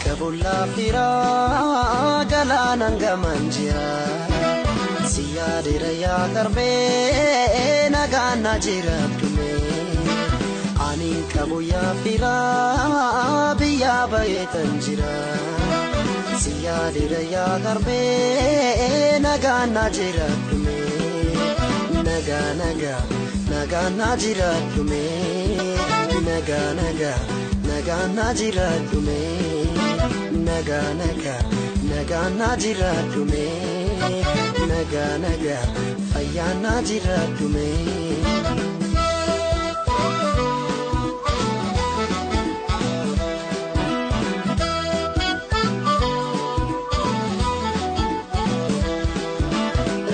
Kabulla fira galana ngamanjira siyadira ya garbe nagana jira tume ani kabuya fira biya bayetanjira siyadira ya garbe nagana jira tume nagana jira tume nagana jira tume naga najira tume naga faya najira tume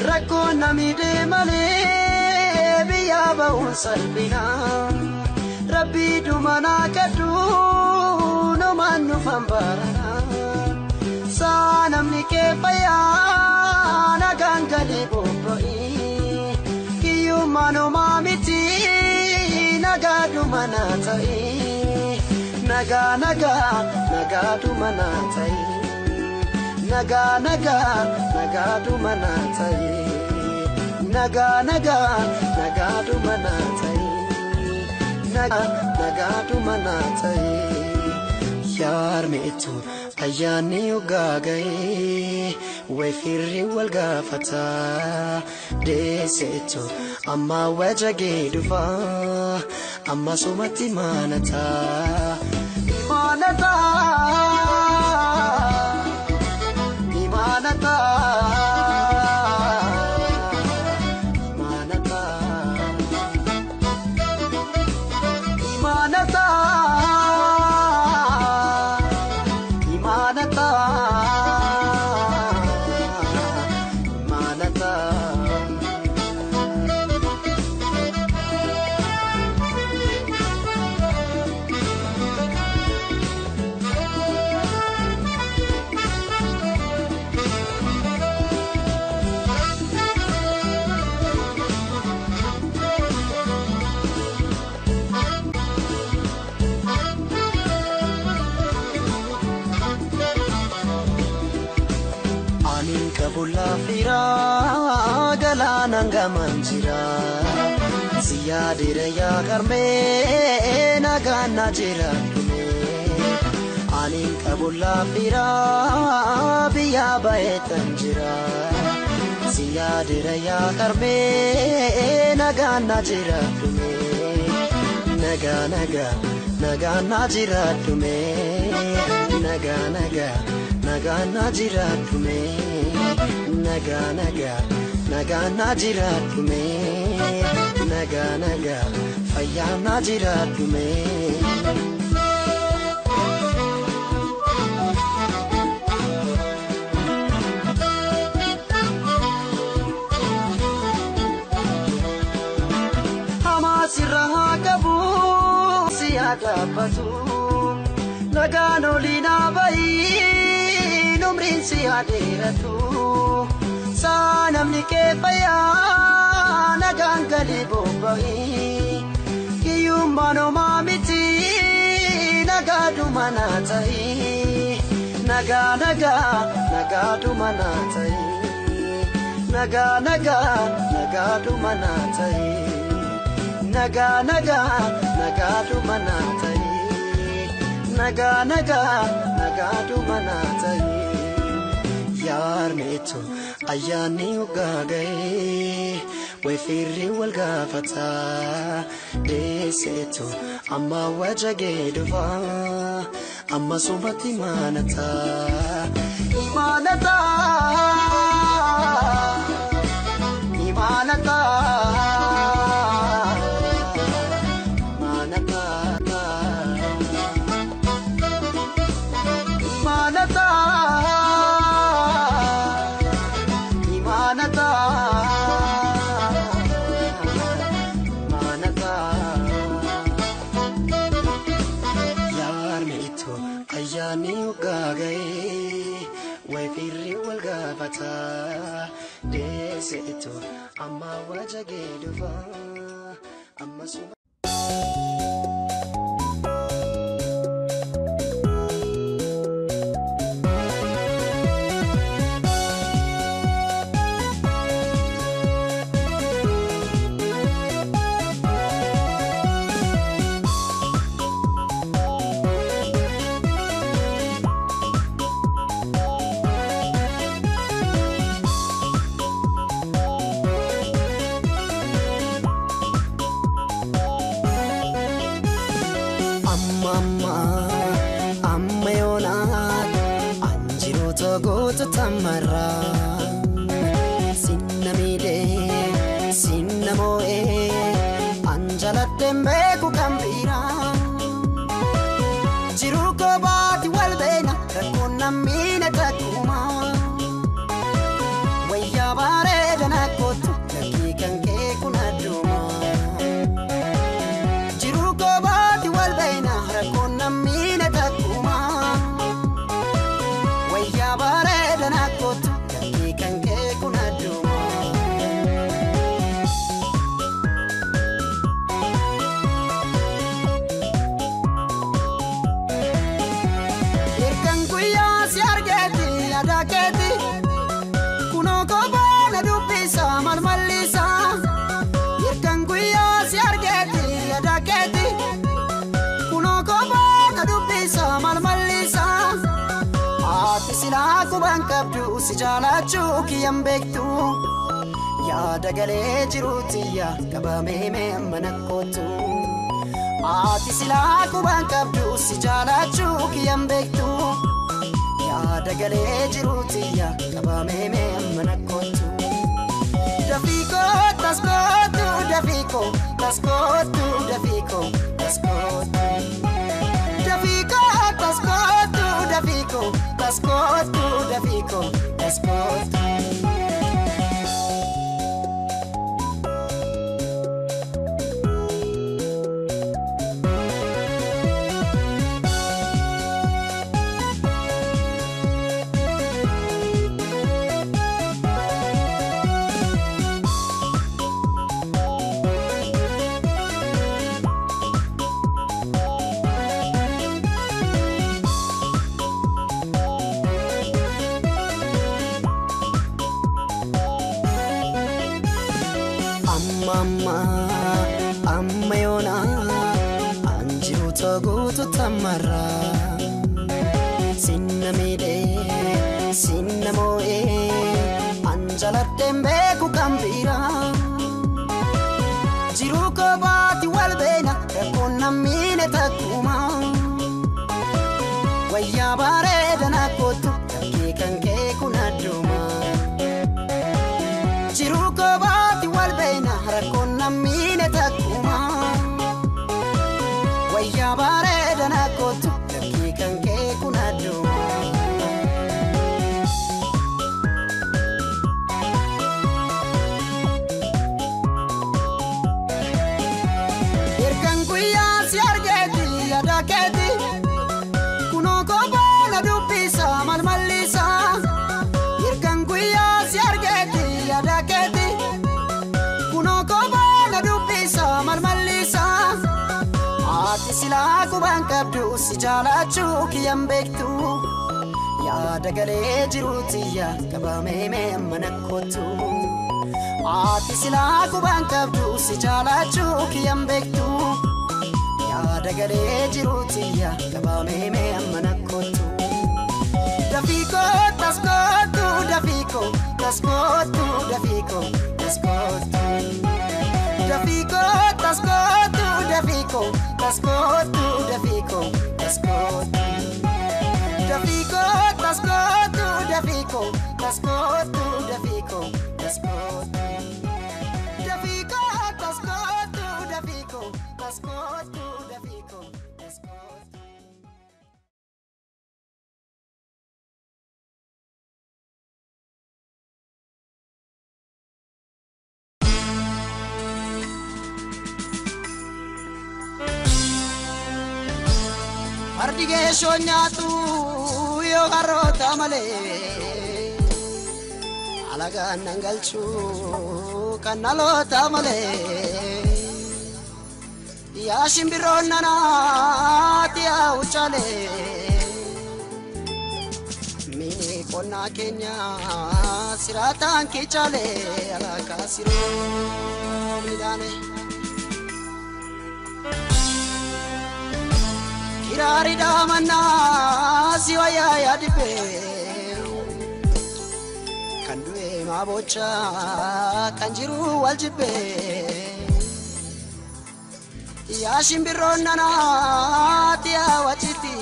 rako namide male biya ba unsalbina rabbi dumana kadu no manu fambara sanam nike paya nagangale bobroi kiyu mano mamiti nagadu manatai nagadu manatai nagadu manatai nagadu manatai nagadu manatai yar meetu ayani ugagai wefirri walgafata desetu amma wajage dufa amma sumati manata kabulla fira galana ngamanjira siyadira ya garme nagana jira tume ani kabulla fira biya bayetanjira siyadira ya garme nagana jira tume nagana jira tume nagana jira tume nagana jira tume naga faya najira tume hamasiraha kabu siyada batu nagano lina bai numrin siyadiratu sanam nike paya nagangale bobai kiyu mano mamiti nagadu manatai nagadu manatai nagadu manatai nagadu manatai nagadu manatai yar meetu ayani ugagai wefirri walgafata desetu amma wajage dufa amma subati manata imanata manata gagaye way firri wal gafata deseto amma wajage dufa amma su Tamara Sinnamide Sinnamoe Anjalatte meku kambira Jiruko baati walbena Rakonna mine takuma Wayya bareda nakotu Dakikan ke kunaduma Jiruko baati walbena Rakonna mine takuma Wayya bareda nakotu Dakikan ke kunaduma Irkan kuya si argeti adaketi Kuno kobana dupisa malmalisa Irkan kuya si argeti adaketi Kuno kobana dupisa malmalisa Ati sila kuban kabdu si jalachu kiyam bektu Yaada galee jiruutiya qabame me manakotu Ati sila kuban kabdu si jalachu kiyam bektu Yaada galee jiruutiya qabame me manakotu Dafiko taskotu dafiko taskotu dafiko taskotu Dafiko taskotu dafiko taskotu dafiko taskotu Amma yona anjiru togutu tamara Sinnamide sinnamoe anjalatte meku kambira Jiruko baati walbena rakonna mine takuma Wayya bareda nakotu Dakikan ke kunaduma Jiruko baati walbena rakonna mine takuma Wayya bareda nakotu Dakikan ke kunaduma Irkan kuya si argeti adaketi Kuno kobana dupisa malmalisa Irkan kuya si argeti adaketi Kuno kobana dupisa malmalisa Ati sila kuban kabdu si jalachu kiyam bektu Yaada galee jiruutiya qabame me manakotu Ati sila kuban kabdu si jalachu kiyam bektu Yaada galee jiruutiya qabame me manakotu Dafiko taskotu dafiko taskotu dafiko taskotu Dafiko taskotu dafiko taskotu dafiko taskotu Dafiko taskotu dafiko taskotu dafiko taskotu Dafiko taskotu dafiko taskotu dafiko taskotu Ardige shonyatu yo garota male alaga nangalchu kanalota male ya shimbironna na tia uchale mini konna kenya siratan kichale alaga siro midane kirari damana siwaya ya dipe kandue mabocha kanjiru waljibe ya shimbironna na tia wachiti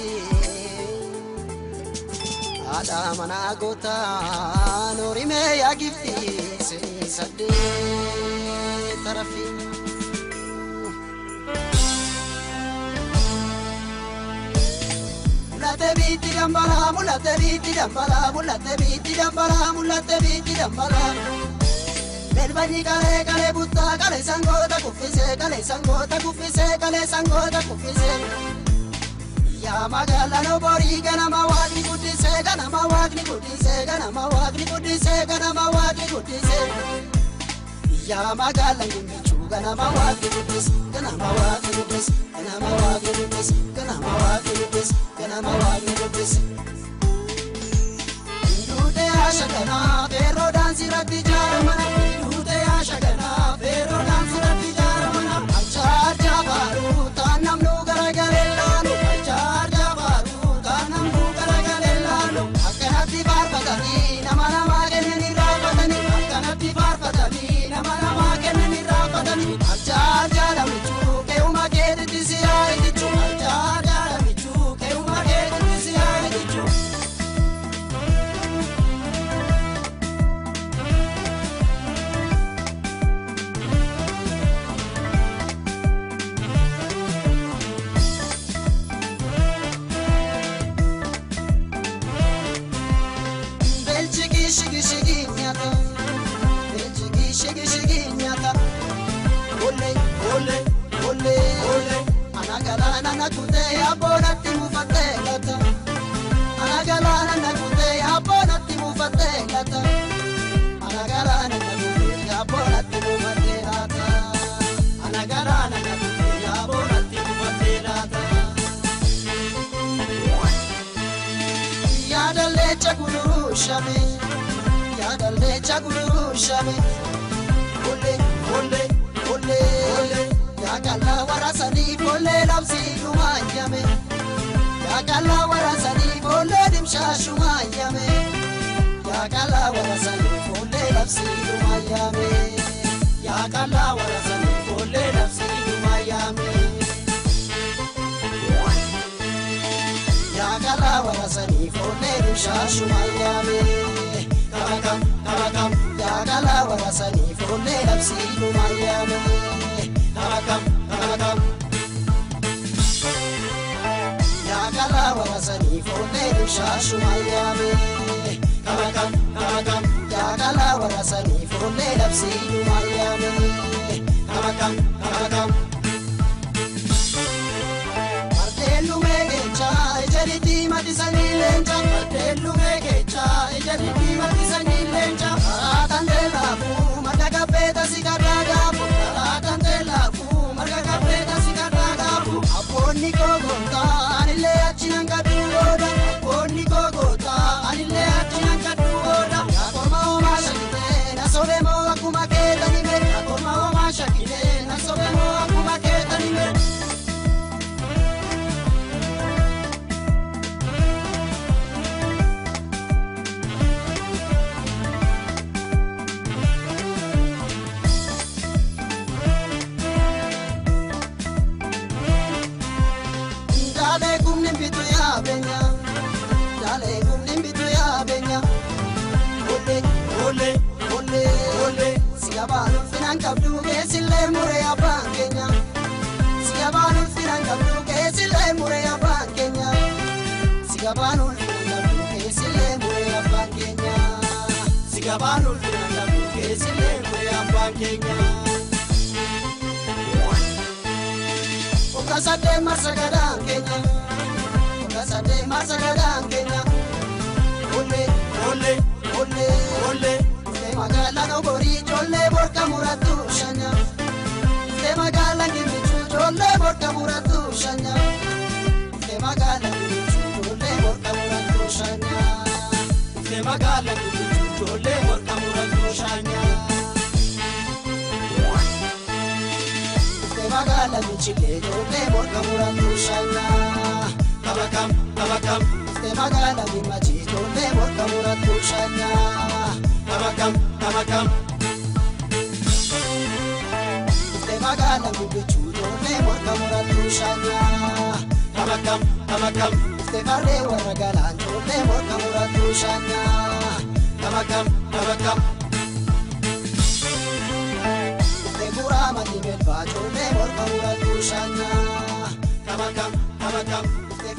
ada mana gota norime ya gifti se sade tarafi mulate biti dambala mulate biti dambala mulate biti dambala mulate biti dambala Melbani kale kale butta kale sangota kufise kale sangota kufise ya magala no bori gana mawagi kudise gana mawagi kudise gana mawagi kudise gana mawagi kudise ya magala ngimchu gana mawagi kudise gana mawagi kudise gana mawagi kudise gana mawagi kudise gana mawagi kudise Dude ashagana pero dansi rati jaramana Dude ashagana pero dansi rati jaramana Achar jabaru tanam nu garagarellanu Achar jabaru tanam nu garagarellanu Akkanatti barbatani nama nama kennani rafatani Akkanatti barbatani nama nama kennani rafatani Achar jalamichu keuma keetitti siyaayitichu Achar jalamichu keuma keetitti siyaayitichu Shigi nyata Belchiki shigi nyata Ole Anagalana nakute abonatti mufate gata Anagalana nakute abonatti mufate gata Anagalana nakute abonatti mufate gata Anagalana nakute abonatti mufate gata Yadalle chakuru shame Yadalle chakuru shame Ole Yakalla warasani bole labsi lumayame Yakalla warasani bole dimsha shumayame Yakalla warasani bole labsi lumayame Yakalla warasani bole labsi lumayame Yakalla warasani bole dimsha shumayame Karakam Yakalla warasani bole labsi lumayame Karakam Yakalla warasani bole dimsha shumayame Karakam Yakalla warasani bole labsi lumayame Karakam Martellu megecha ejadi matisani lencha Martellu megecha ejadi matisani lencha Atandela fu madaga peta sigarraga fu Atandela fu madaga peta sigarraga fu Aponni kogota anile achinanga duoda Aponni kogota anile achinanga duoda Yakoma oma shakite nasobemo akuma keta nime Yakoma oma shakite nasobemo akuma keta nime Dale kumnim bitu ya benya Ole Sigabanu finan kabdu kesile mure ya bankenya Sigabanu finan kabdu kesile mure ya bankenya Sigabanu finan kabdu kesile mure ya bankenya Sigabanu finan kabdu kesile mure ya bankenya Okasate masagadan Kenya Okasate masagadan Kenya Ole, ole, ole. Se magala no bori jolle borka muratu shanya. Se magala gimichu jolle borka muratu shanya. Se magala gimichu jolle borka muratu shanya. Se magala gimichu jolle borka muratu shanya. Se magala gimichu jolle borka muratu shanya. Tabakam, tabakam. Se magala gimachi jolle borka muratu shanya. Tabakam, tabakam. Se magala gimachi jolle borka muratu shanya. Tabakam, tabakam. Se karre waragala jolle borka muratu shanya. Tabakam, tabakam. Se kurama gimelba jolle borka muratu shanya. Tabakam, tabakam.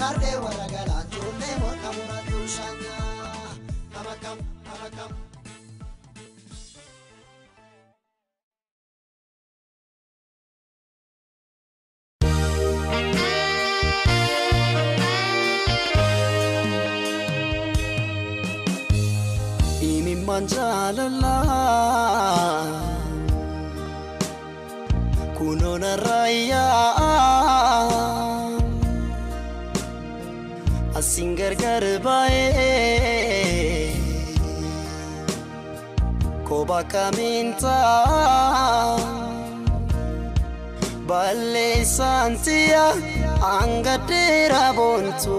Karde waragala jolle borka muratu shanya. Tabakam, tabakam. Imi manjalala kunona raya Singer garbae koba kaminta balle santia angatera bontu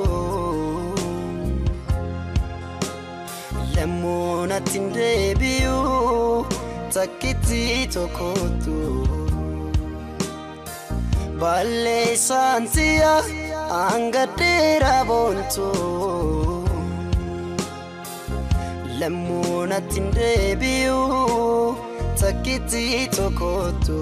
lemona tindebiu takiti tokotu balle santia angatera bontu lemona tindebiu takiti tokotu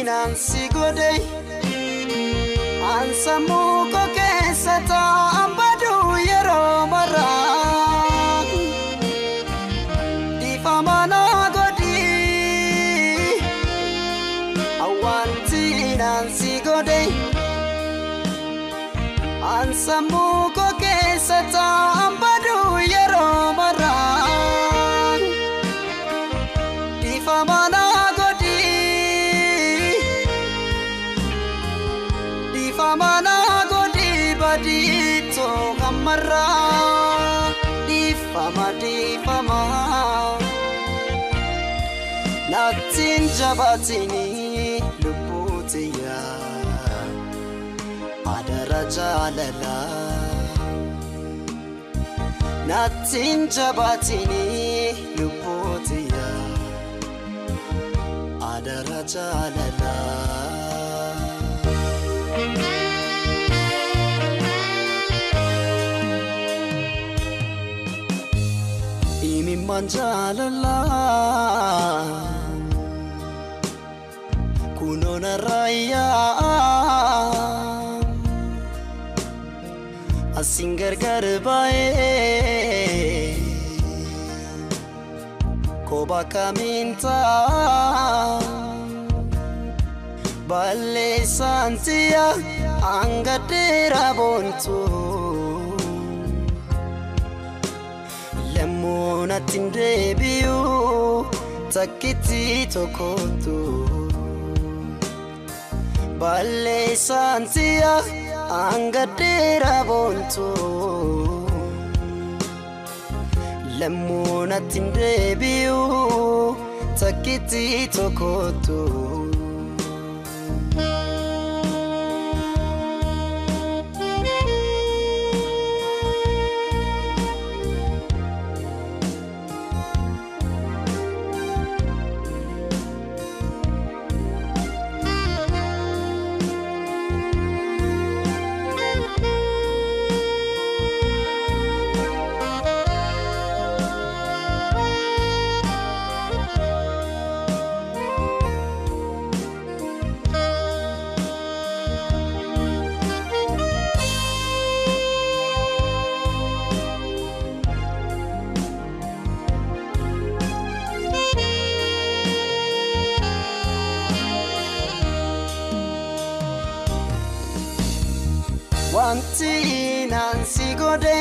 Nancy Godey Ansamu ko kesata ambadu yero mara Ifamana godi Awanti Nancy Godey Ansamu ko kesata ambadu yero mara Ifamana Famana godi badito kamara di fama natin jabatini luputiya adara jalala natin jabatini luputiya adara jalala Imi manjalala kunona raya Singer garbae koba kaminta balle santia angatera bontu lemona tindebiu takiti tokotu balle santia angatera bontu lemona tindebiu takiti tokotu wanti nansi gode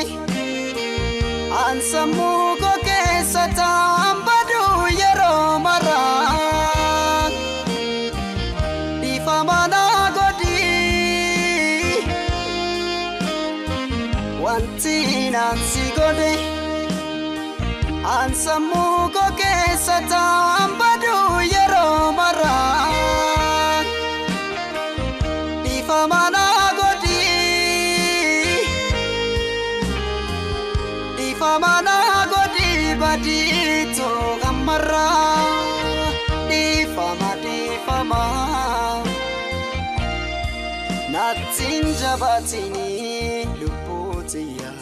ansamu ko keessa tambadu yero mara difamana godi wanti nansi gode ansamu ko keessa tambadu yero mara difamana Difamana godi badito amara difama natin jabatini luputiya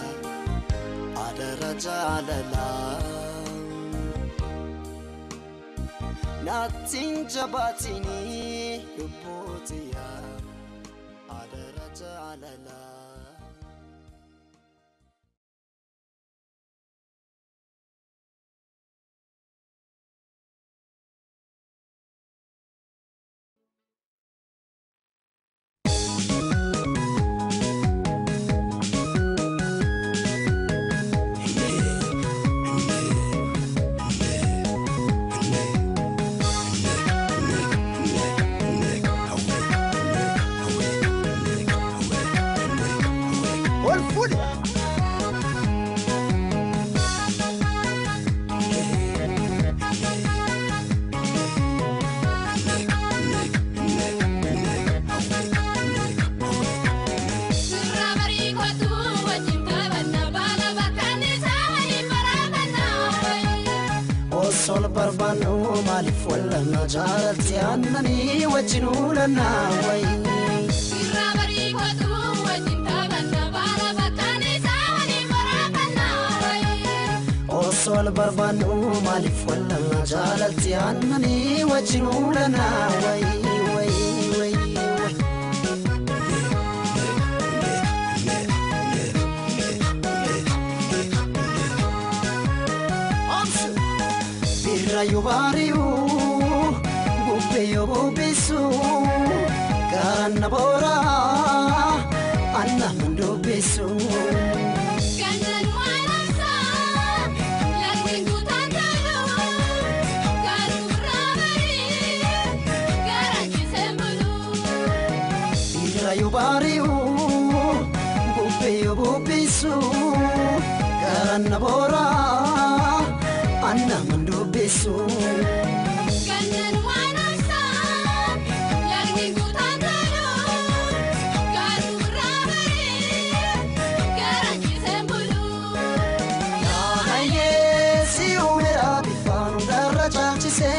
adara jalala natin jabatini luputiya adara jalala Sol barbanu malif wala najarati annani wajnulana way Sirabari kwatu wajintabana bala bakani sawani marabana way Sol barbanu malif wala najarati annani wajnulana way Yubariu bupeyo bubesu kana bora anna mundo besu kana nuansa lagu tantalo karurabari garanti sembulu Yubariu bupeyo bubesu kana bora anna mundo besu kanyan wanasa lagi kutandalo karurabari garanti sembulu ya haye si umera bifanu darajatise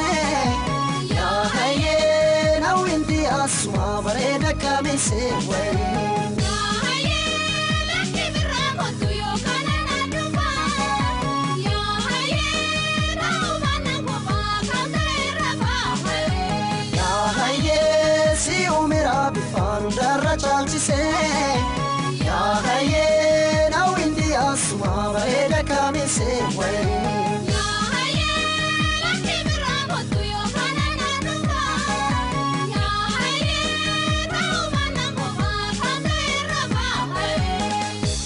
ya haye nawindi asma bareda kamise way Ya haye now in the asma bareda kamise way Ya haye laki bravo tuyo kanana nuba Ya haye now manamo makanda iraba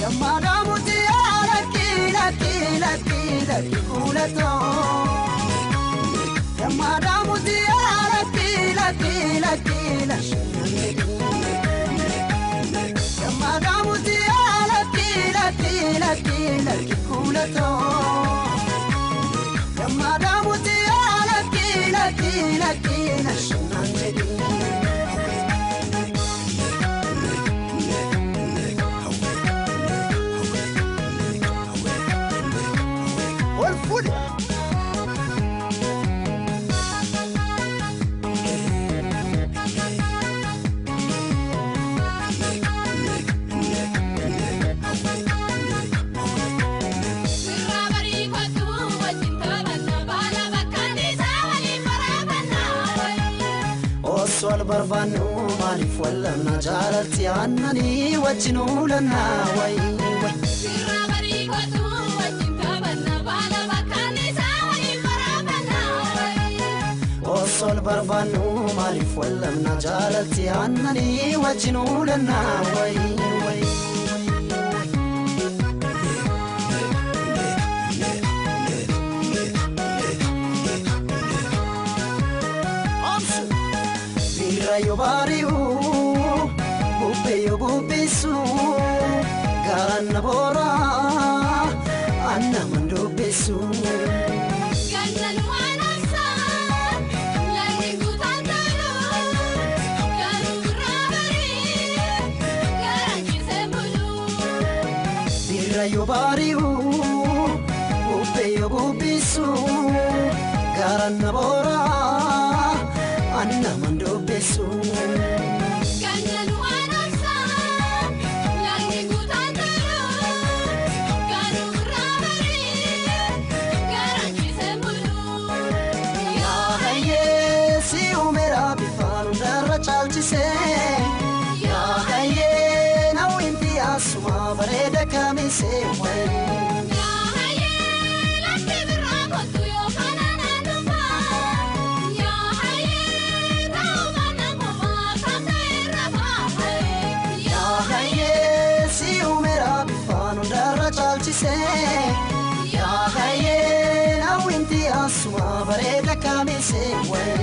Ya madamu tiara kila kulato Ya madamu tiara kila Madamu tiara kila kulato Ya madamu tiara kila shananedi Wolfwood Sol barbanu malif wala najarati annani wajnulana way Sirabari kwatu wajintabana bala bakani sawani marabana way Sol barbanu malif wala najarati annani wajnulana way Birayo bariu Bubeyo bubisu Garana bora Anna mando bisu Birayo bariu Bubeyo bubisu Garana bora Anna mando bisu Ya haye na winti asuma bareda kamise wai Ya haye la tibra kotu yo kanana numba Ya haye na umana mama kanda iraba Ya haye si umera bifano dara chalchise Ya haye na winti asuma bareda kamise wai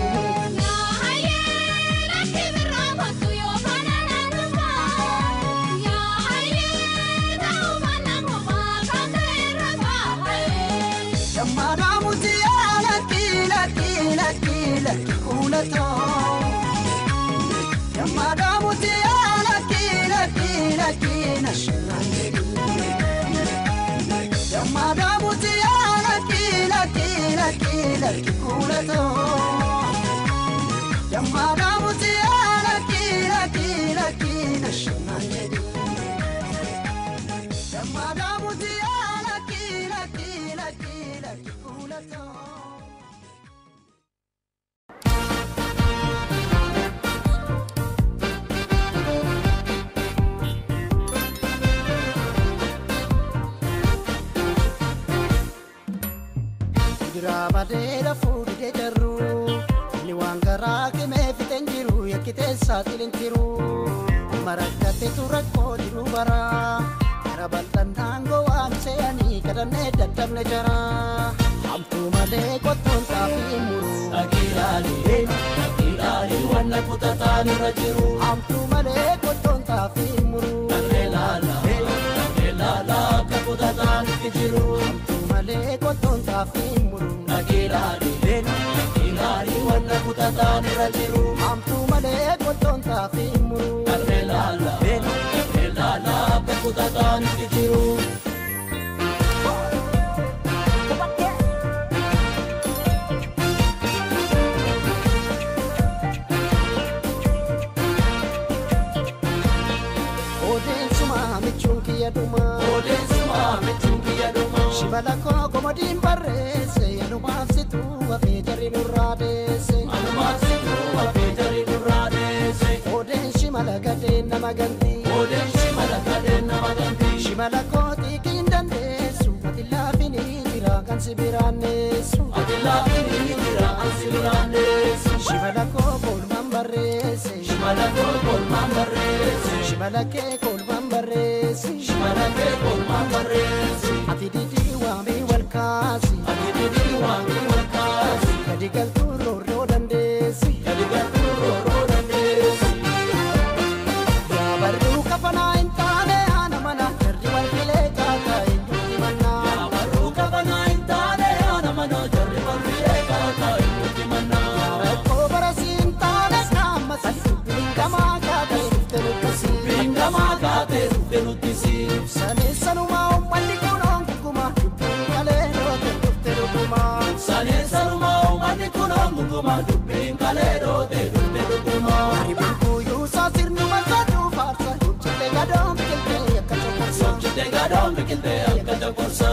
Badera fuudhi deejaru ni waan garaa kemee fixeen jiru yakkitee saaxileen jiru marakkate turakkoo jiru bara gara bal'aan naangoo waan se'anii kadhannee daddabne jara hamtuu malee qottoon xaafii muru dhaqiilaalee wanna kutataan irra jiru hamtuu malee qottoon xaafii muru dhaqeelaalaa akka kutataan itti jiru hamtuu malee qottoon xaafii muru Ilari wanna kutataan irra jiru hamtuu malee qottoon xaafii muru Karmeelala akka kutataan itti jiru Odeensuma michuun kiyya dhuma Shibala koo komodiin barreesse Anumaaf situu wafee jarri nurraa deesse Odeen shimala gadeen nama ganti Shimala koo xiiqiin dandeessu Ati laafinii jira kan si biraanneessu Shimala koo kolmaan barreesse Shimala kee kolmaan barreesse Ati didii waamii walkaasi Gadi galtuu roorroo dandeessi Yaa barruu kafanaa hin taane haana mana jarri walfilee kaakaa eenyutti mannaa Yaa barruu kafanaa hin taane haana mana jarri walfilee kaakaa eenyutti mannaa Yaa rakkoo barasii hin taane qaama si dubbiin gamaa kaatee dhufte nutti si Saneessanumaa uummanni kunoon guguma dubbiin kalee dhoote dhufte dhuguma Saneessanumaa uummanni kunoon guguma dubbiin kalee dhoote dhufte dhuguma Haribin kuyyuusaa sirnuma saduu faarsa Jibjite gadoon biqiltee akka coqorsa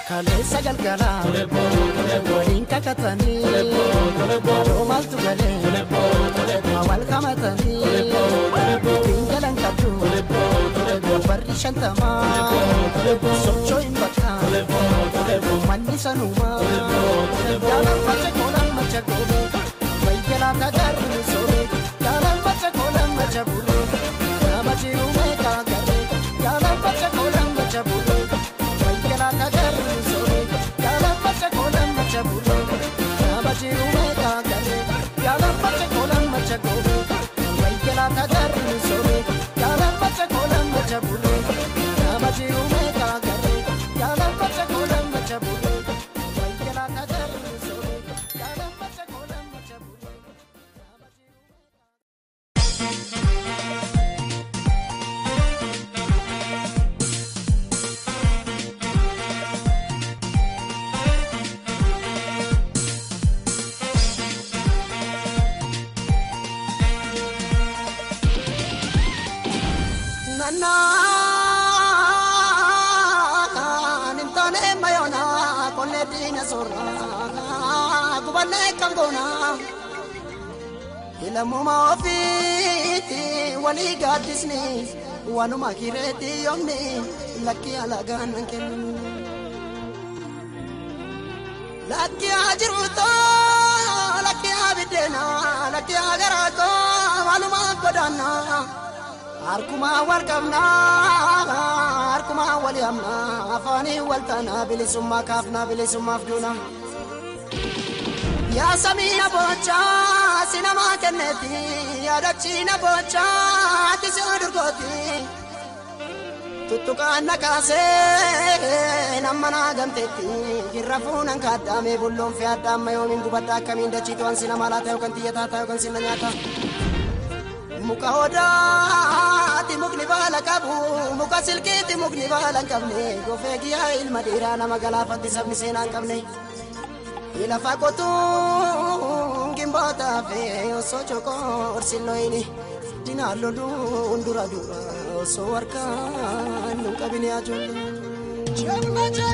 Kaleessa galgalaa waliin kakatanii Adoo maaltu galee Awal kamatanii Ittiin galan qabdu Barri shantamaa Sochoo hin bakkaa Manni sanumaa Jaalan macha koolan macha goobee Wayyalaan tajaarri misoomee Jaalan macha koolan macha bulee Nama jiruumee kaagaree Jaalan macha koolan macha bulee Wayyalaan tajaarri misoomee Jaalan macha koolan macha bulee Nama jiruumee kaagaree laata garri sobe Yalan macha kolam macha bule Namaji ume kagare Yalan macha kolam macha bule Wayya laata garri sobe Yalan macha kolam macha bule Ilamuma ofiti wali gadisni wanuma kireti yomni lakki alagan kennu lakki ajruto lakki abidena lakki agarato wanuma godana arkuma warkamna arkuma waliamna afani waltana bilisumma kafna bilisumma afduna Ya Samina bocha sinama kenneti ya dachina bocha tisudurgoti tuttukanna kase namana gamtetti girrafunan kadame bullon fi adama yomin gubadda kamin dachito an sinama la tayo kan tiyata tayo kan sinanyata muka oda ti mukni bala kabu muka silki ti mukni bala kabne gofegiya ilmadira na magala fatti sabni senan kabne Ila fakotu gimbota fe oso choko orsiloini dinalo du undura dura oso warka nunca vine a jollo chamacha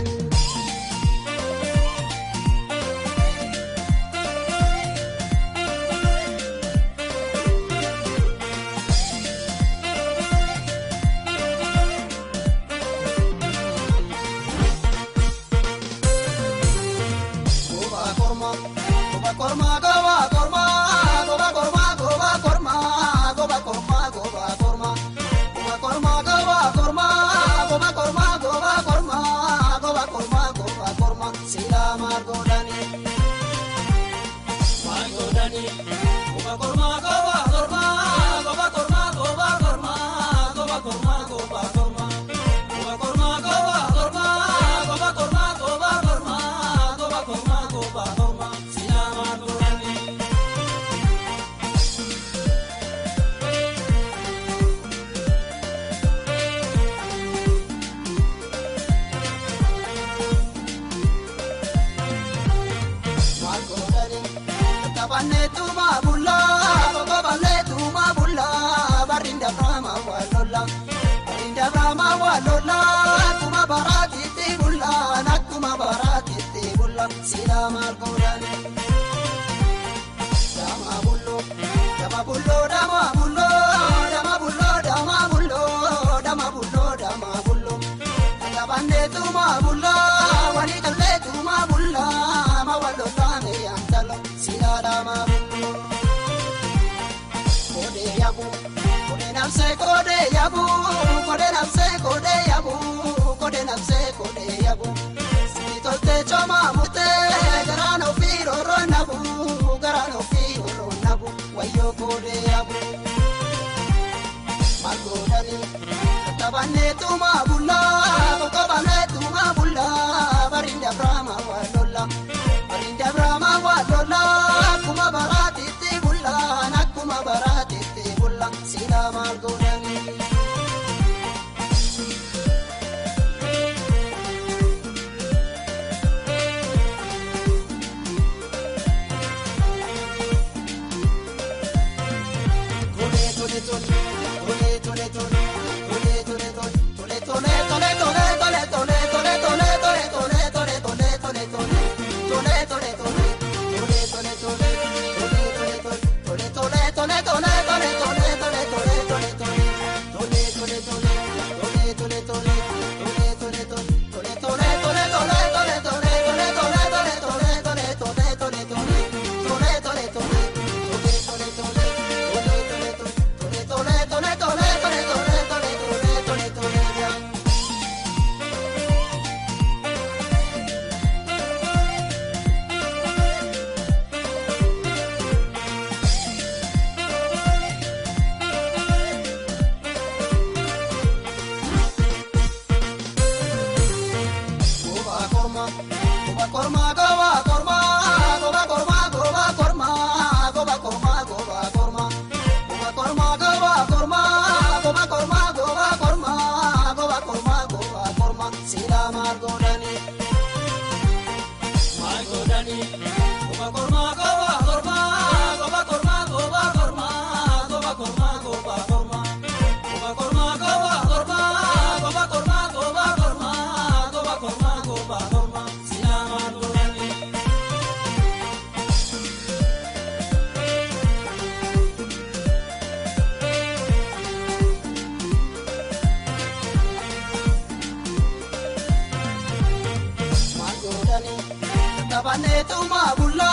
Tuma bulla,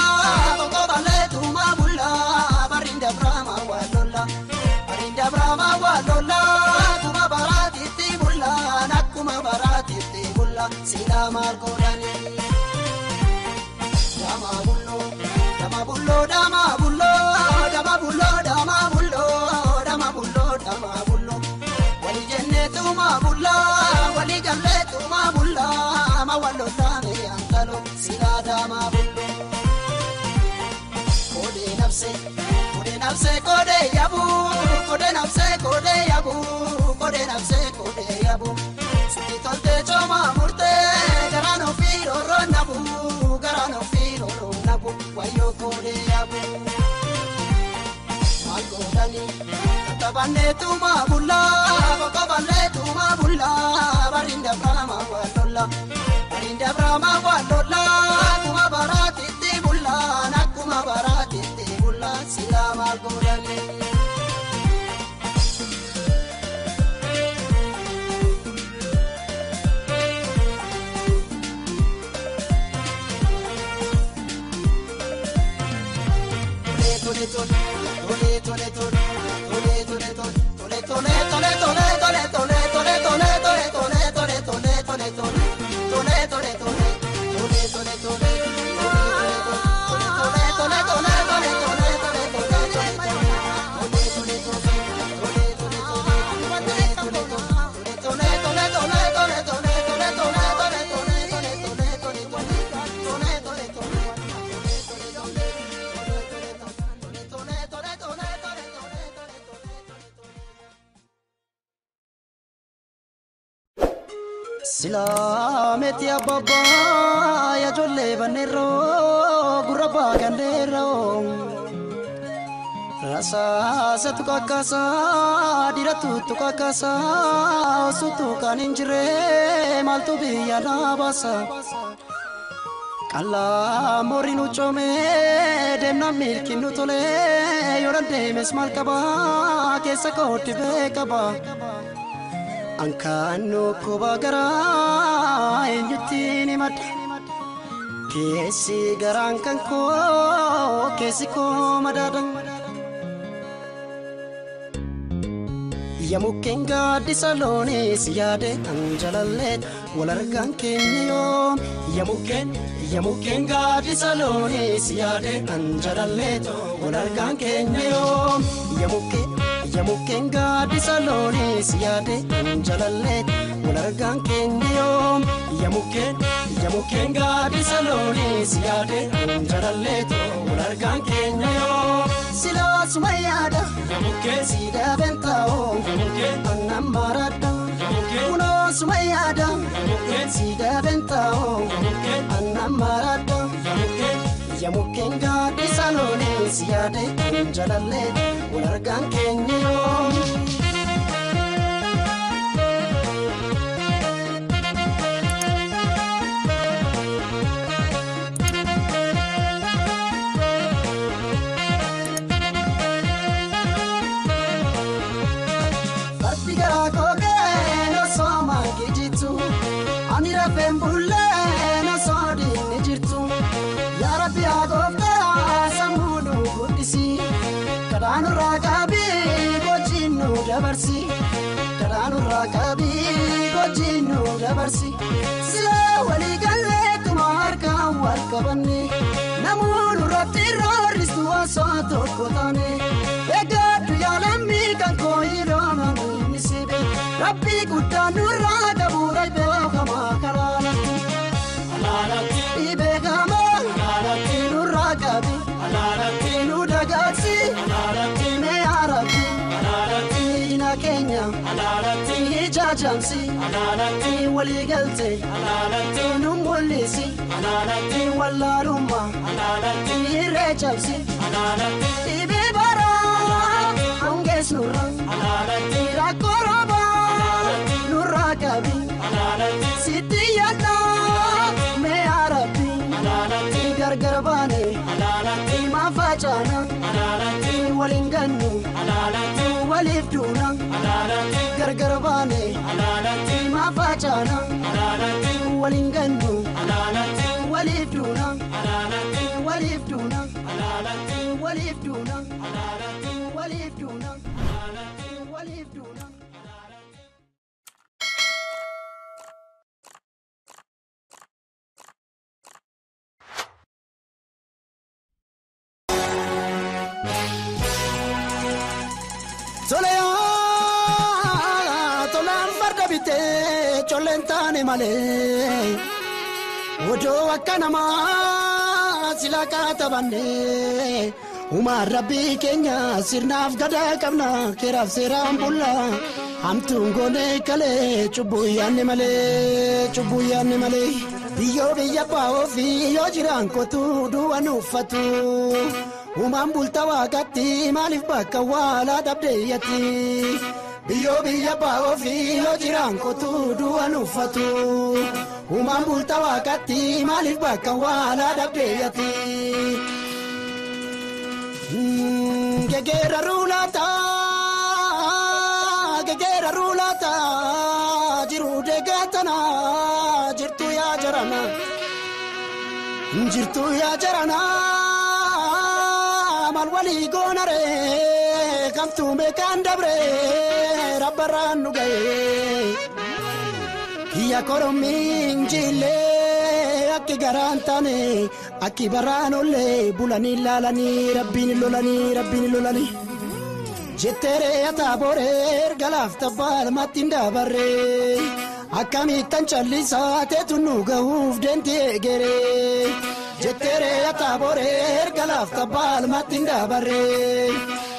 toko bale tuma bulla, barinda brahma walola, tuma barati ti bulla, nakuma barati ti bulla, sila margorani. Dama bullo, dama bullo, dama bullo, dama bullo, dama bullo, dama bullo, dama bullo. Wali jenne tuma bulla, wali galle tuma bulla, ma walola me antalo, sila dama bullo. Kode nafse kode yabu, kode nafse kode yabu, kode nafse kode yabu. Suki tolte choma murte, garano firo ronabu, garano firo ronabu, wayo kode yabu. Malko dani, tabane tuma bulla, boko bale tuma bulla, barinda brahma walola, barinda brahma walola, kuma barati ti bulla, nakuma barati. Sila margorani. Silameti ababa ya jolle banero guraba gandero rasa satu kakasa diratu tu kakasa sutu kaninjre maltu biya nabasa kala morinu chome demna milkinu tole yorande mesmal kaba kesa koti be kaba Angkano kubagara enyutini mat kesi garangkan ko kesi ko madadang ya mukenga di salone siade anjalalet walargan kenyo ya mukenga di salone siade anjalalet walargan kenyo ya mukenga di salone siade anjalalet walargan kenyo ya mukenga di salone siade anjalalet walargan kenyo sila sumayada ya muken sida bentao ya muken annamarada uno sumayada ya muken sida bentao ya muken annamarada ya mukenga di salone siade anjalalet walargan kenyo Fembulle na sodi nijirtu ya rabbi agofta samunu gudisi kadanu ragabi gojinu dabarsi kadanu ragabi gojinu dabarsi sila wali galle tumarka warkabani namunu rabbi roristu asato kotane egadu yalammi kan koyirana nisibe rabbi gudanu ragabu raibe kama karana alalati ibegama alalati nuragabi alalati nudagasi alalati me arabi alalati ina kenya alalati jajamsi alalati waligalte alalati numulisi Analatti wallalumma Analatti irreechabsi Analatti ibibara Hongees nurra Analatti rakkoroba Nurra qabi Analatti sitti yaadda mee arabbi Analatti gargar baane Analatti maafacaana Analatti waliin gannu Analatti waliif duuna Analatti gargar baane Analatti maafacaana Analatti waliin gannu Analatti waliif duuna Analatti waliif duuna Analatti waliif duuna Analatti waliif duuna Analatti waliif duuna Solea tolan farda bite cholentane male ojo akkanama silaka tabande umar rabbi kenya sirnaaf gada qabna keraf seram bulla hamtun gone kale chubuyanne male biyo biya pawo fi yo jiran ko tu duwanu fatu Uman bulta wakati malif bakka wala dabdeyati Biyo biya bao fi lo jiran ko tu duwan ufatu Uman bulta wakati malif bakka wala dabdeyati Gegera rulata Jiru degatana Jirtu ya jarana Malwali gonare kamtu me kandabre rabbaran nugaye Kiya koromin jile akki garantane akki baranolle bulani lalani rabbini lolani Jettere atabore galaf tabal matinda barre akkamitan challisa tetunu gahuf dente gere Jettere atabore galaf tabal matinda barre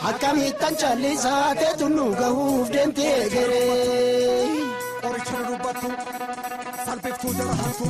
akkamitan challisa tetunu gahuf dente gere Orichuru rubatu salpeftu darahatu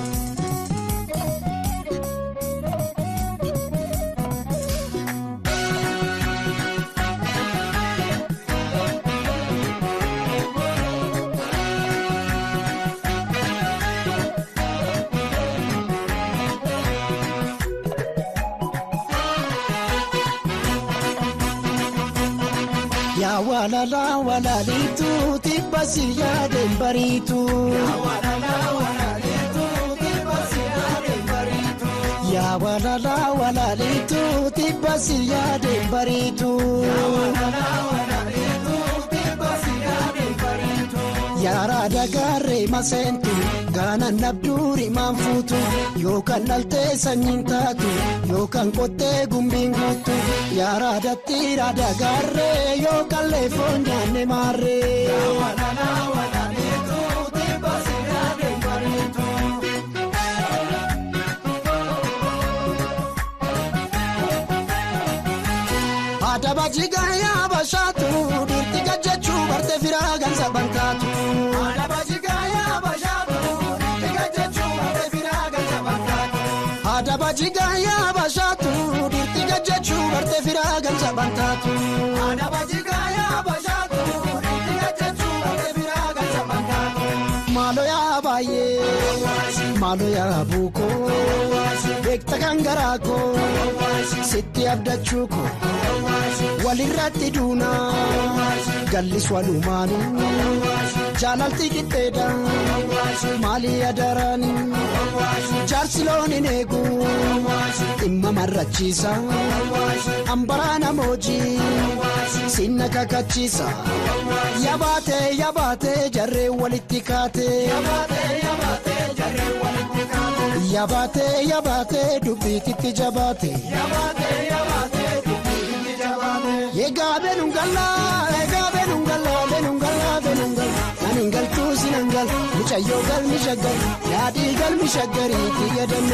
Ya walala walalitu tibasi ya dembaritu Ya walala walalitu tibasi ya dembaritu Ya walala walalitu tibasi ya dembaritu Ya walala walalitu tibasi ya dembaritu Ya rada garre masentu gana nabduri manfutu Yokan nalte sanyintatu Yokan kote gumbingutu Ya rada tira da garre Yokan lefonya ne marre Ya walala walalitu tibasi ya dembaritu Adabajiga ya bashatu dirtiga jechu barte firagan sabantatu Adabajiga ya bashatu dirtiga jechu barte firagan sabantatu Adabajiga ya bashatu dirtiga jechu barte firagan sabantatu Adabajiga ya bashatu dirtiga jechu barte firagan sabantatu Malo ya baye malo ya buko ekta kangarako sitti abdachuko walirratti duna gallis walumanu jalalti kiteda mali adarani jarsiloni negu imma marrachisa ambarana moji sinna kakachisa yabate jarre walittikate yabate dubititti jabate Yegabe nungalla aningal tu sinangal michayo gal mishagar yadi gal mishagari tiyadam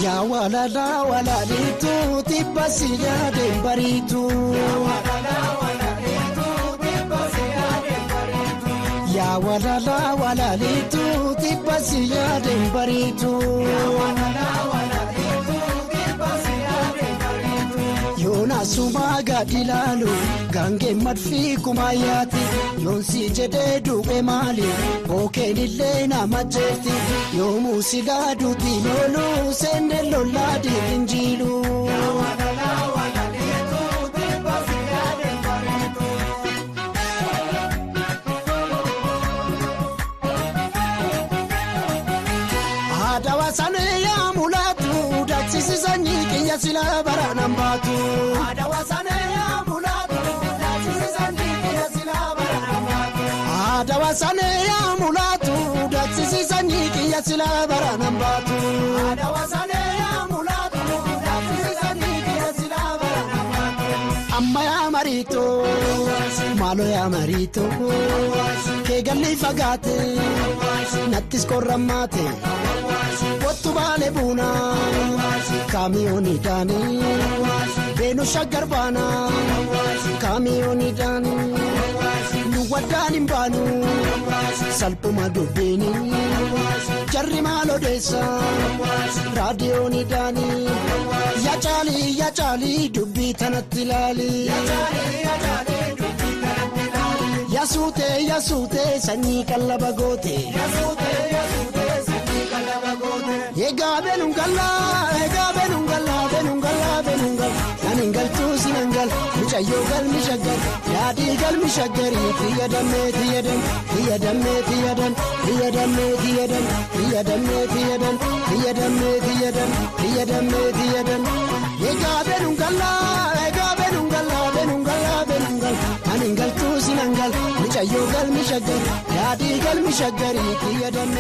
Ya walala walalitu tibasi ya dembaritu. Ya walala walalitu tibasi ya dembaritu. Yona sumaga dilalu gange madfi kumayati yonsi jede dube mali oke nilena majeti yomu sigadu tinolu sende loladi injilu. Adawasane ya mulatu daksisi sanyiki ya sila baranambatu. Adawasane ya mulatu daksisi sanyiki ya sila baranambatu. Adawasane ya mulatu daksisi sanyiki ya sila baranambatu. Adawasane ya mulatu daksisi sanyiki ya sila baranambatu. Amma ya marito malo ya marito kegalli fagate nattis korramate. Wattu baale buna kamiyooni daani beenu shaggar baana kamiyooni daani nu waddaan hin baanu salphuma dubbiini jarri maal odeessa raadiyooni daani yaa caalii dubbii tanatti ilaali. Yaa suutee sanyii qallaba goote. Egaa benungala naningal tuusinangal michayyogal mishagal yaadigal mishagari tiyadam. Egaa benungala naningal tuusinangal michayyogal mishagal yaadigal mishagari tiyadam.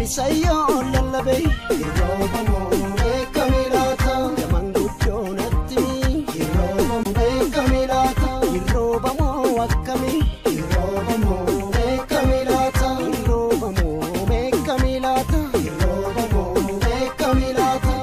Sayo lalabe hiroba mo kamilata yamangujonati hiroba mo kamilata hiroba mo akami hiroba mo kamilata hiroba mo kamilata hiroba mo kamilata.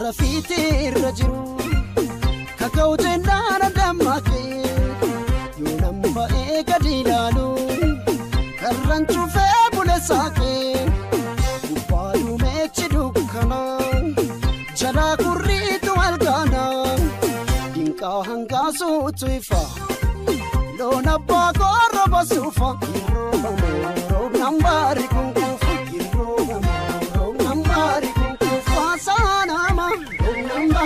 Rafiti rajiru kakauche nana damake yunamba ega dilalu karranchu fe bule sake upayu mechi dukkana jala kurritu algana dinka hangasu tuifa lona bako roba sufa roba moro nambari kunkufa roba moro nambari kunkufa sana ma nambari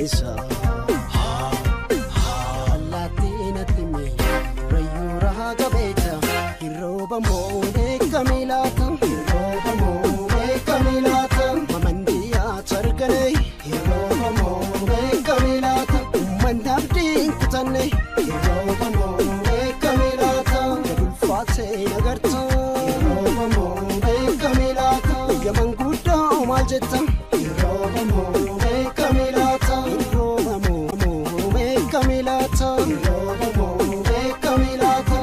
keessa Latina timi Rayura gabeja Hiroba mo Kamilata Hiroba mo Kamilata Mamandiya chargane Hiroba mo Kamilata Mandabdin kutane Hiroba mo Kamilata Gulfate nagarta Hiroba mo Kamilata Yamanguda maljeta Hiroba mo Kamilata Hiroba mo Kamilata Hiroba mo Kamilata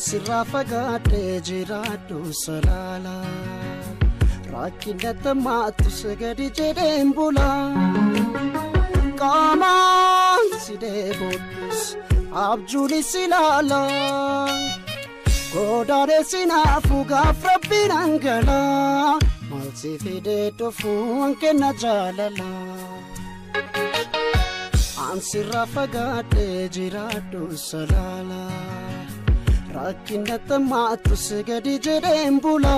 Sirafagate jiradu salala Rakinata matu segadi jedembula Kaman sidebodus abjuli silala Godare sinafu gafrabinangala Malsi fide tofu anke najalala Ansirafagate jiradu salala Rakinata matu segadi jedembula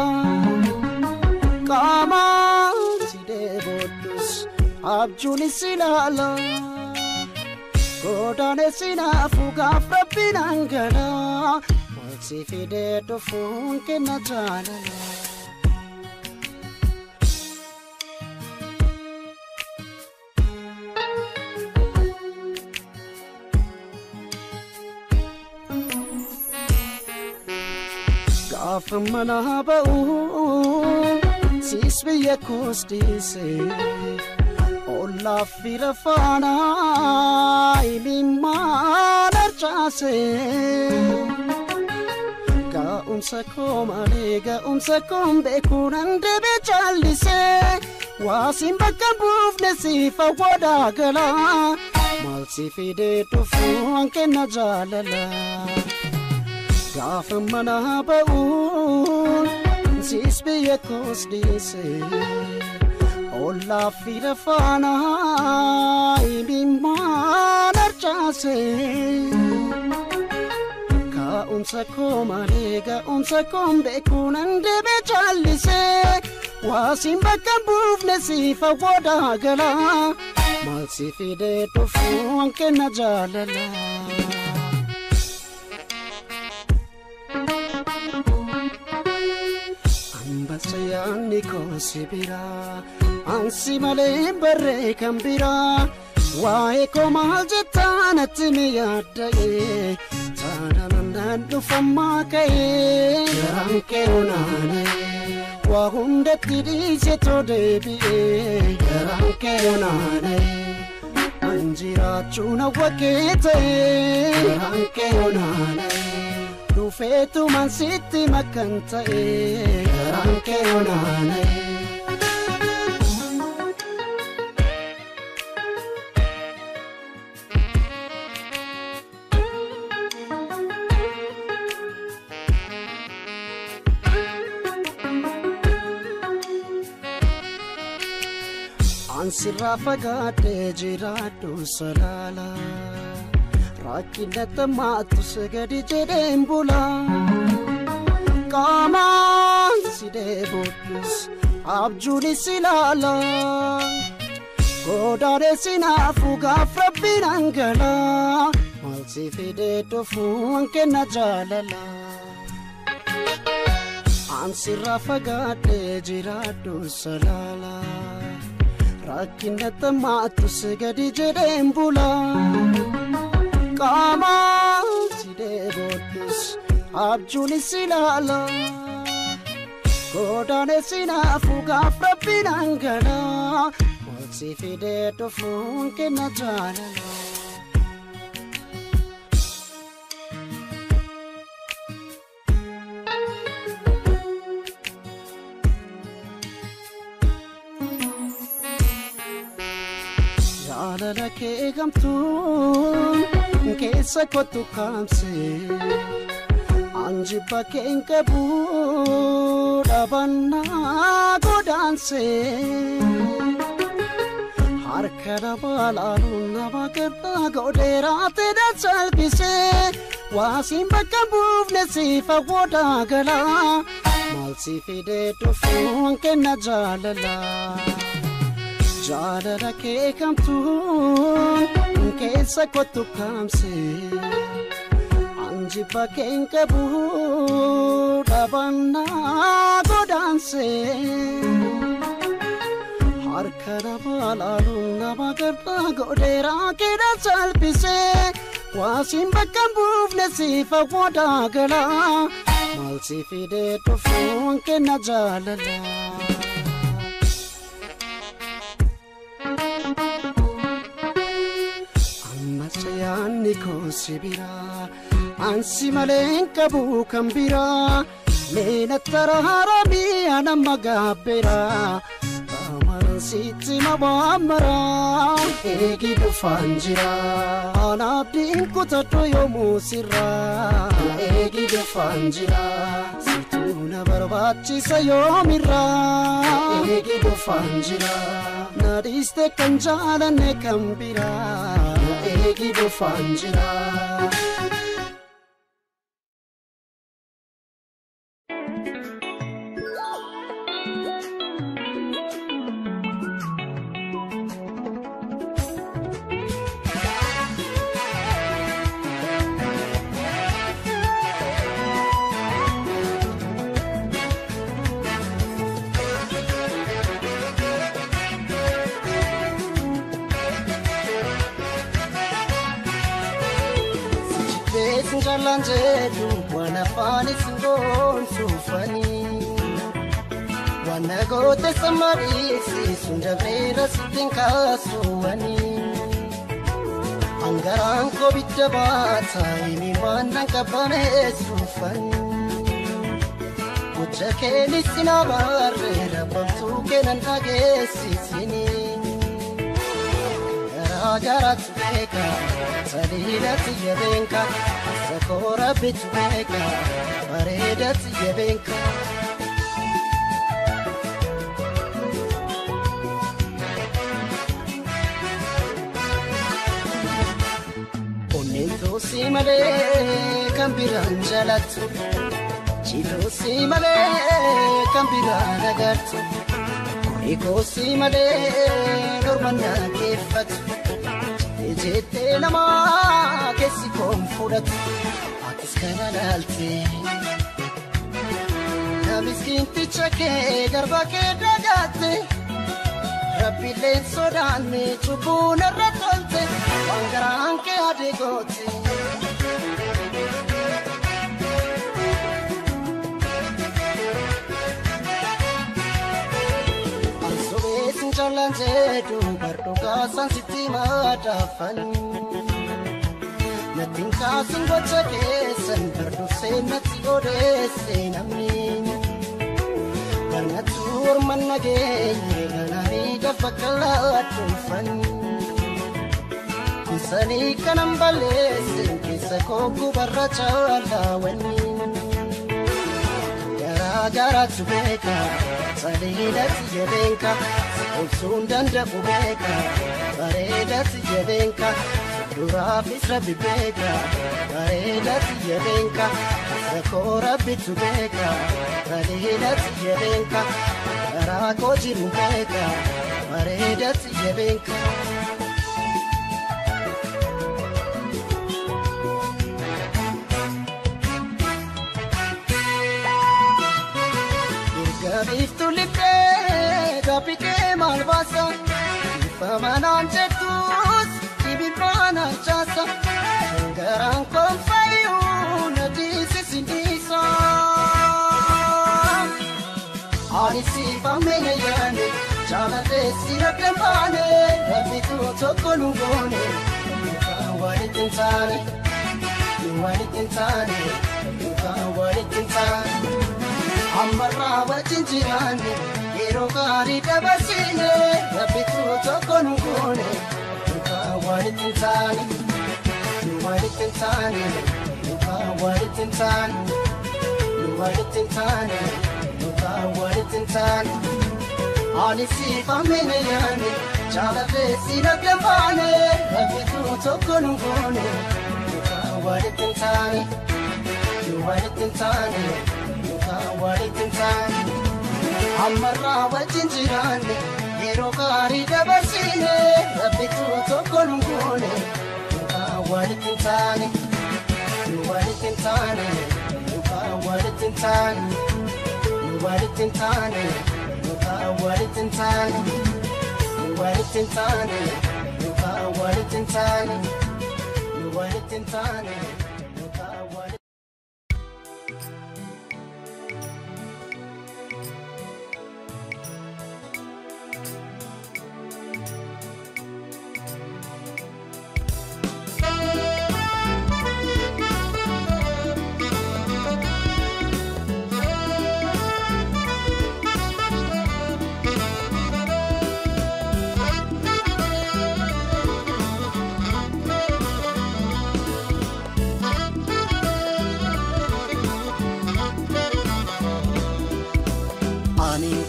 Kama sidebodus abjuli silala Godane sinafu gafrabinangala Malsi fide tofu anke najalala Afmana ba'u sisbiya kostise Olla firafana ilimana chase Ga umsa kombe kurande bechalise Wasim bakabufne sifa wadagala Malsi fide tofu anke najalala Gafamana ba'un sisbiya kostise Olla firafana ilimana chase Ka umsa kombe kunande bechalise Wasim bakabufne sifa wadagala Malsi fide tofu anke najalala Sayani ko sibira ansi male barre kambira wae ko maljeta natmi yadde tanan du famma kai ranke onane wa hundati di seto debi ranke onane anjira chuna wakete ranke onane Rufetu man siti makanta ranke onane Ansirafagate jiradu salala rakkinata maatu sagadi jedheen bula qaamaan si deeboodhus abjuunis ilaala godaadhe sinaafu gaaf rabbiin hangala maal si fidee dhufuun kenna jaalala ansirraa fagaadhee jiraadhu salaala rakkinata maatu sagadi jedheen bula qaamaan si deeboodhus abjuunis ilaala godaadhe sinaafu gaaf rabbiin hangala maal si fidee dhufuun kenna jaalala jaalala kee gamtuun keessa kottu kaamsee anjibba keen qabu dhabannaa godaansee harka nama laaluun nama garraa godheeraate dadsalphisee waasiin bakka buufne siifa woodaa galaa maal si fidee dhufuun kenna jaalala jaalala kee gamtuun keessa kottu kaamsee anjibba keen qabu dhabannaa godaansee harka nama laaluun nama garraa godheeraate dadsalphisee waasiin bakka buufne siifa woodaa galaa maal si fidee dhufuun kenna jaalala ammasyaanni koo si biraa ansi maleen qabu kan biraa meena taraaramii anamma gaabberaa sitti mabaammara eegi dhufaan jira anaabdiin kutadhu yoomuu sirraa eegi dhufaan jira situu na barbaachisa yoomirraa eegi dhufaan jira na dhiiste kan jaalanne kan biraa eegi dhufaan jira Jalanjedu wana fani singon sufani wana gote samarisi sunda vera sitinka suwani angaran ko bitbata imi wana kabane sufani uchakeli sinabarre rabtu kenan agesi sini gara tubeka salila tiyabenka sakora bitubeka pareda tiyabenka onento simale kambiran jalatu chilo simale kambiran agartu iko simale normana kefatu jete nama kesi konfurat atis kanalalte na miskin tichake garba ke dagate rabbi len sodanne chubuna ratolte wangaran ke adegote Jalanjedu bardoga sansiti madafan natin kasing gocha kesan bardo se nati odese namin banatur manage ganari dafakala tufan kusani kanambale kisa koku barracha lawani gara tubeka salila tiyebenka Sundan da bubeka, pareda tiyebenka, Durafis Rabbi beeka bareedatti yabeenka Rakoo Rabbitu beeka bareedatti yabeenka Garaa koo jiru beeka bareedatti yabeenka Irgabiftu libbee gabbikee maal baasa Ifamanaan jettus Ibibana chasa Garaan kon fayyuu na diisisindisa Ani siifame yaane jaalatee siratti baane Rabbitu tokko nu goone Nukaan walitti hin taane walitti hin taane Nukaan walitti hin taane Ammarraa wajjin jiraanne yeroo gaarii dabarsine Rabbitu tokko nu goone Walitti hin taane walitti hin taane walitti hin taane walitti hin taane walitti hin taane Ani siifame yaane jaalatee siratti baane Rabbitu tokko nu goone walitti hin taane walitti hin taane walitti hin taane Ammarraa wajjin jiraanne yeroo gaarii dabarsine Rabbitu tokko nu goone walitti hin taane walitti hin taane walitti hin taane walitti hin taane walitti hin taane walitti hin taane walitti hin taane walitti hin taane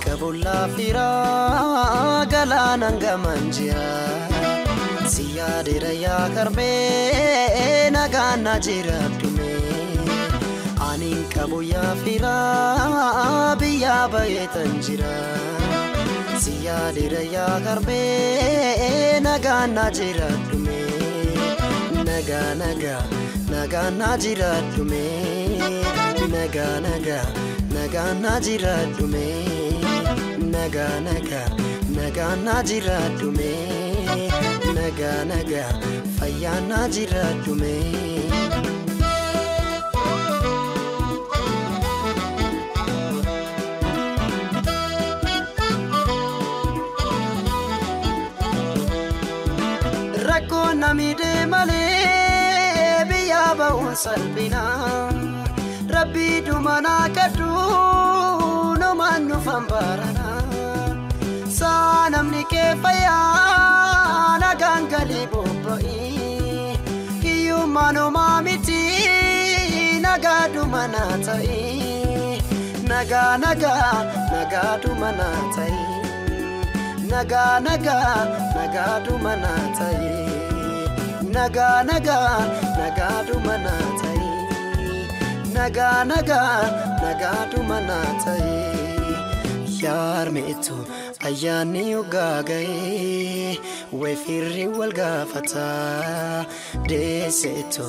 Kabulla fira galanan gamanjira Siyadira ya karbe nagana jira dume Anin kabuya fira biya bayetan jira Siyadira ya karbe nagana jira dume Nagana jira dume Nagana jira dume Naga na jiradu me Naga fayyana jiradu me Rakko namide male biya ba'un salbina Rabbi dumana kaddu no manu fambarana Sanam nike fayana gangali bomboi Kiyu mano mamiti nagadu manatai Nagadu manatai Nagadu manatai Nagadu manatai Nagadu manatai Yar meetu ayani ugagae wefirri walgafata desetu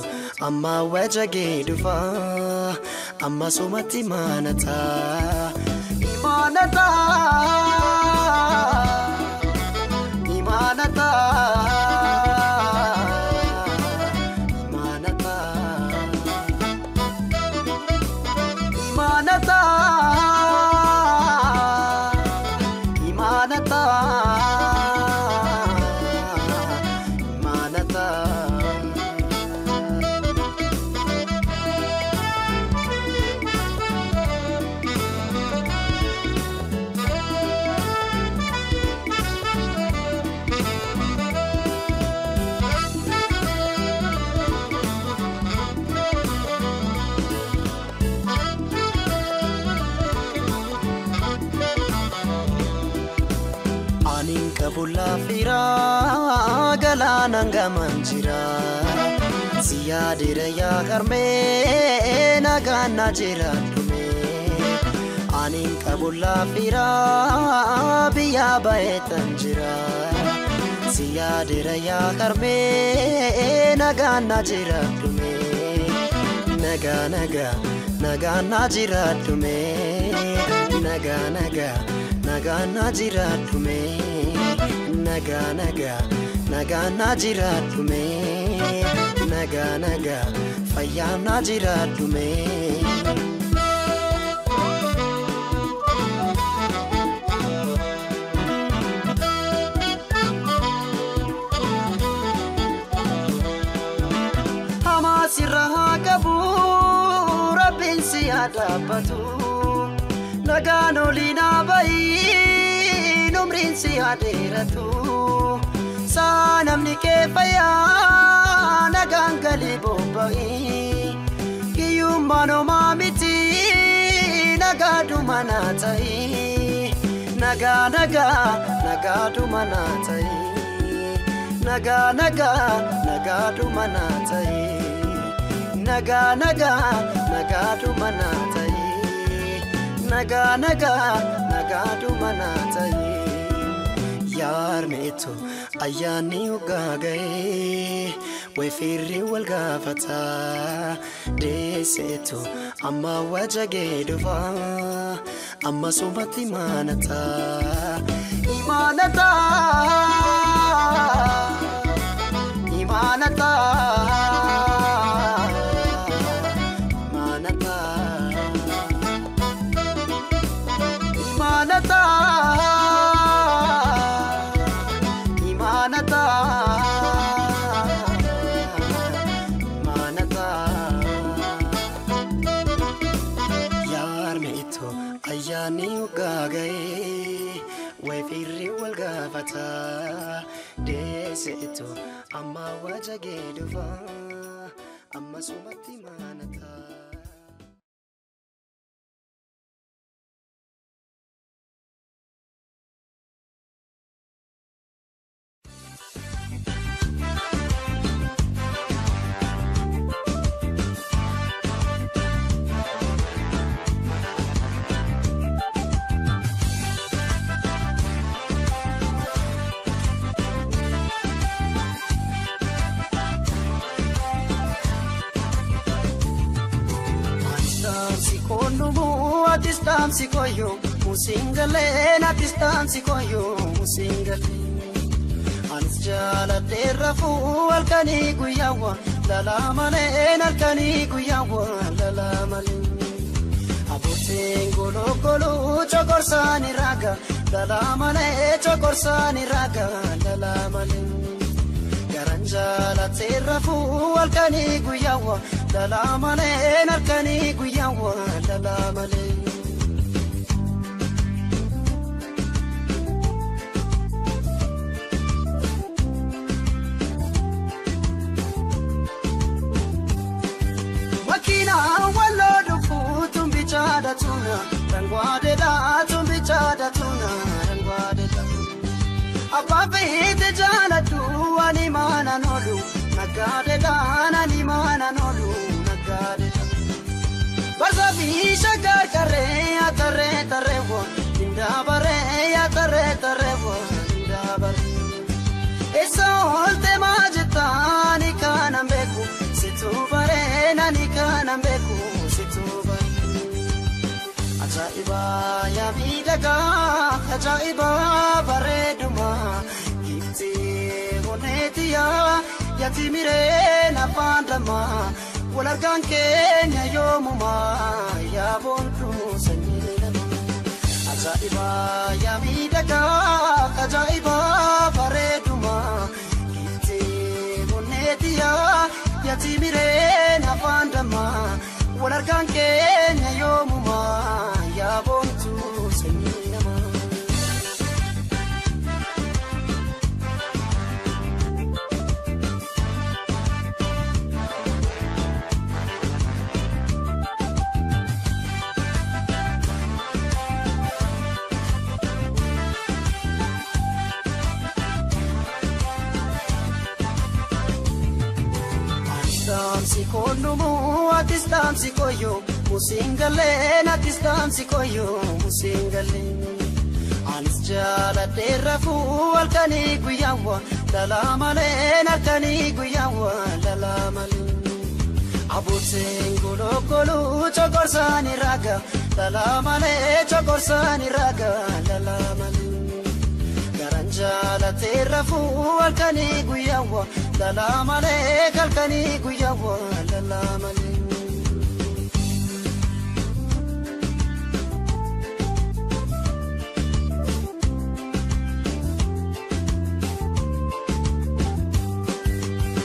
amma wajage dufa amma sumati imanata Kabulla fira galana ngamanjira Siyadira ya karme nagana jira dume Anin kabulla fira biya baetanjira Siyadira ya karme nagana jira dume Nagana jira dume Nagana jira dume Nagana jira dume Naga fayana jira dume Hamasirra qabu rabbin siyadabatu Nagano lina bai numrin siyaderatu Sanamni kefaya nagangali bobai Kiyumano mamiti nagadu manatai Nagadu manatai Nagadu manatai Nagadu manatai Nagadu manatai Yar meetu ayani ugagae wefirri walgafata desetu amma wajage dufa amma subati imanata ayani ugagae wefirri walgafata desetu amma wajage dufa amma subati imanata Distansi koyo musingale na distansi koyo musingale Anis jala terrafu alkani guyawa lala male alkani guyawa lala male Aboten golo chokorsani raga lala male Garanjala terrafu alkani guyawa lala male alkani guyawa lala male Apape te jana tu animana nolu nagade dana animana nolu nagade Basabi shakar kare atare wo indabare atare wo indabare Eso te majtani kana meku situ bare nani kana meku situ bare Ajaiba ya midaga ajaiba bareduma Gifti honetia yatimire na pandama Walargan kenya yomuma ya bontu sanyina Ajaiba ya midaga ajaiba bareduma Gifti honetia yatimire na pandama Walargan kenya yomuma ya bontu sanyina Sikonumu atistamsi koyo musingale natistamsi koyo musingale anis jala derafu alkani guyawa dalamale nakani guyawa dalamale abusen golo golo chokorsani raga dalamale chokorsani raga dalamale Garanjala terrafu alkani guyawa dalamale kalkani guyawa dalamale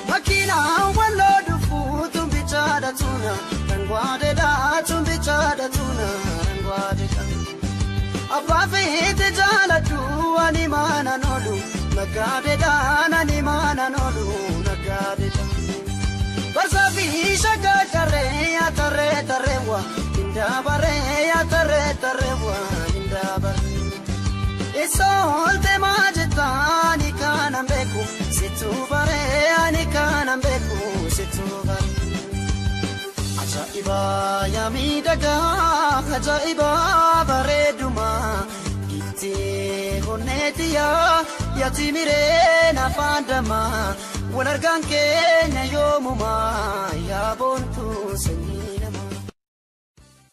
Makina wallo dufu tumbichada tuna rangwade da tumbichada tuna rangwade da Abafite jala tu animana nolu nagade dana animana nolu nagade dana Barsafi shaka tare ya tare tarewa inda bare ya tare tarewa inda bare Isol te majeta ni kana beku situ bare ani kana beku situ bare Ajaiba yamidaga ajaiba bareduma Ite honetia yatimire na fandama Wanargan kenya yomuma yabon